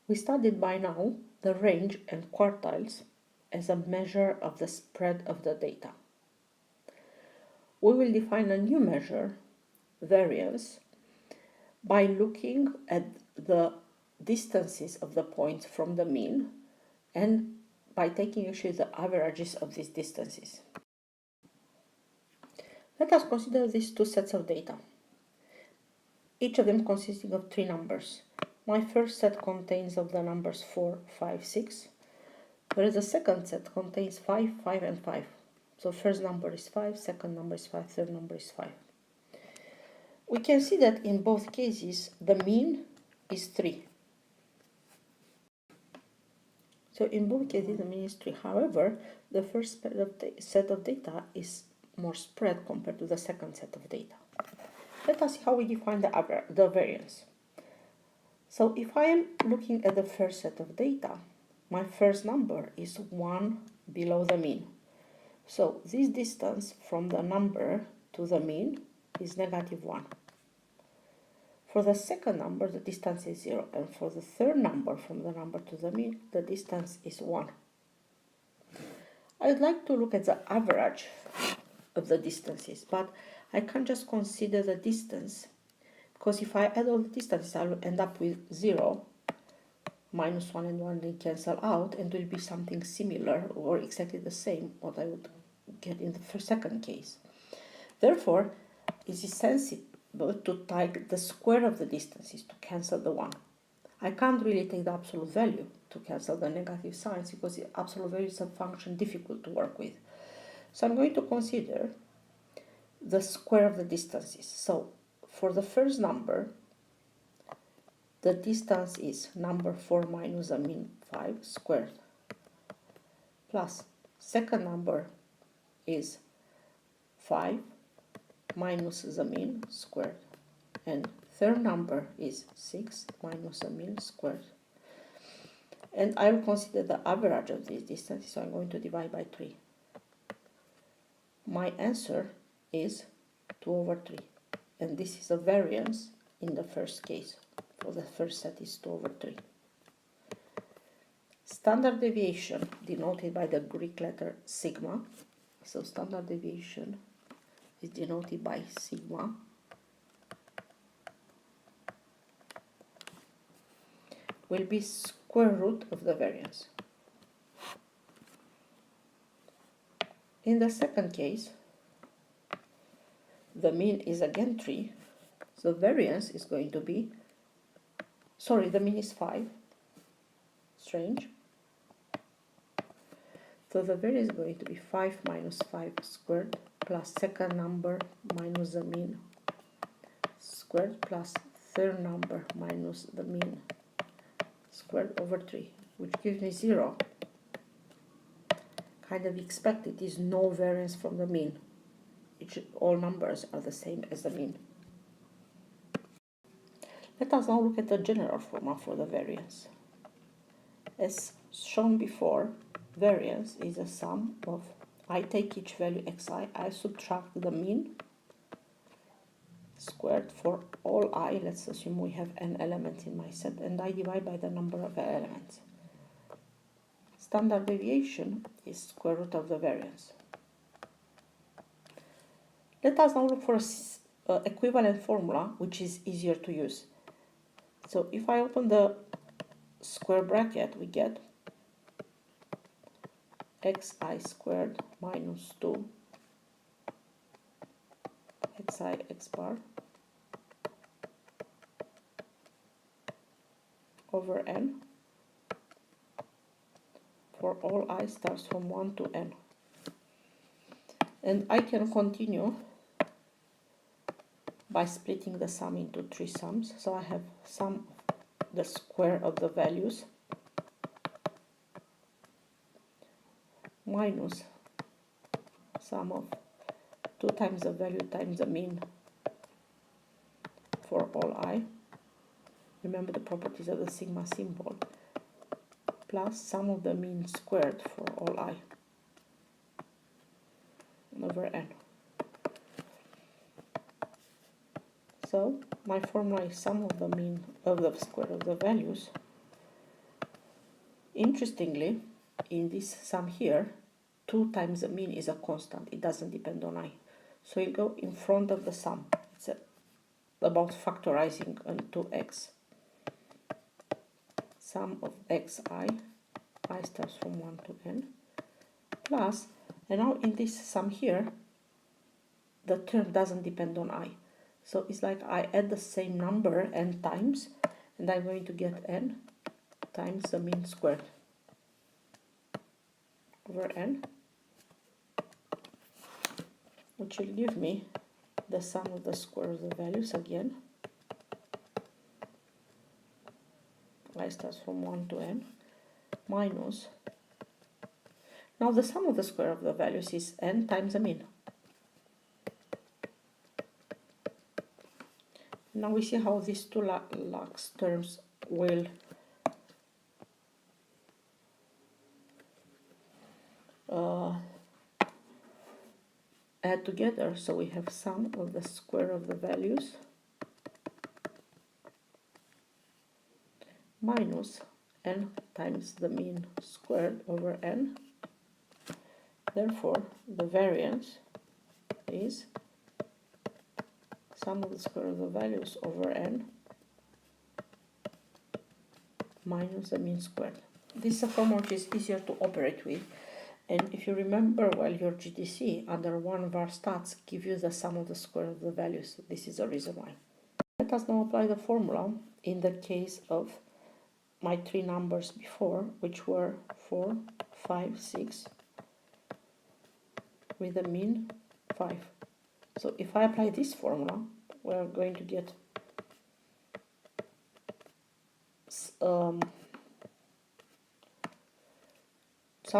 We studied by now the range and quartiles as a measure of the spread of the data. We will define a new measure, variance, by looking at the distances of the points from the mean and by taking actually the averages of these distances. Let us consider these two sets of data, each of them consisting of three numbers. My first set contains of the numbers 4, 5, 6, whereas the second set contains 5, 5, and 5. So first number is 5, second number is 5, third number is 5. We can see that in both cases the mean is 3. So in both cases the mean is 3. However, the first set of data is more spread compared to the second set of data. Let us see how we define the variance. So if I am looking at the first set of data, my first number is 1 below the mean. So this distance from the number to the mean is -1. For the second number, the distance is 0, and for the third number from the number to the mean, the distance is 1. I would like to look at the average of the distances, but I can't just consider the distance, because if I add all the distances, I will end up with 0, -1 and 1 they cancel out, and will be something similar or exactly the same what I would get in the second case. Therefore, it is sensible to take the square of the distances to cancel the 1. I can't really take the absolute value to cancel the negative signs because the absolute value is a function difficult to work with. So I'm going to consider the square of the distances. So for the first number, the distance is number 4 minus the mean 5 squared, plus second number is 5 minus the mean squared, and third number is 6 minus the mean squared. And I will consider the average of these distances, so I'm going to divide by 3. My answer is 2/3, and this is a variance in the first case. For the first set is 2/3. Standard deviation, denoted by the Greek letter sigma, so standard deviation is denoted by sigma, will be square root of the variance. In the second case, the mean is again 3, so variance is going to be, the mean is 5, strange, so the variance is going to be 5 minus 5 squared plus second number minus the mean squared plus third number minus the mean squared over 3, which gives me 0. Kind of expected is no variance from the mean. All numbers are the same as the mean. Let us now look at the general formula for the variance. As shown before, variance is a sum of, I take each value xi, I subtract the mean squared for all I, let's assume we have n elements in my set, and I divide by the number of elements. Standard deviation is square root of the variance. Let us now look for an equivalent formula which is easier to use. So if I open the square bracket, we get xi squared minus 2 xi x bar over n for all I starts from 1 to n. And I can continue by splitting the sum into 3 sums. So I have sum the square of the values minus sum of 2 times the value times the mean for all I. Remember the properties of the sigma symbol, plus sum of the mean squared for all I over n. So my formula is sum of the mean of the square of the values Interestingly, in this sum here, 2 times the mean is a constant. It doesn't depend on I. So you go in front of the sum. It's about factorizing onto x. Sum of xi, I starts from 1 to n, plus, and now in this sum here, the term doesn't depend on I. So it's like I add the same number n times, and I'm going to get n times the mean squared over n, which will give me the sum of the square of the values again. I starts from 1 to n, minus, now the sum of the square of the values is n times the mean. Now we see how these two lax terms will add together. So we have sum of the square of the values minus n times the mean squared over n. Therefore, the variance is sum of the square of the values over n minus the mean squared. This is a formula which is easier to operate with, and if you remember well, your GDC under one var stats give you the sum of the square of the values. This is the reason why. Let us now apply the formula in the case of my three numbers before, which were 4, 5, 6, with a mean 5. So if I apply this formula, we're going to get sum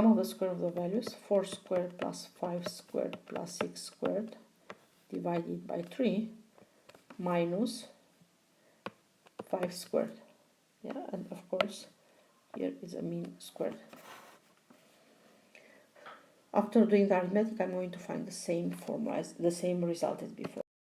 of the square of the values, 4 squared plus 5 squared plus 6 squared divided by 3 minus 5 squared. Yeah, and of course here is a mean squared. After doing the arithmetic, I'm going to find the same formula, the same result as before.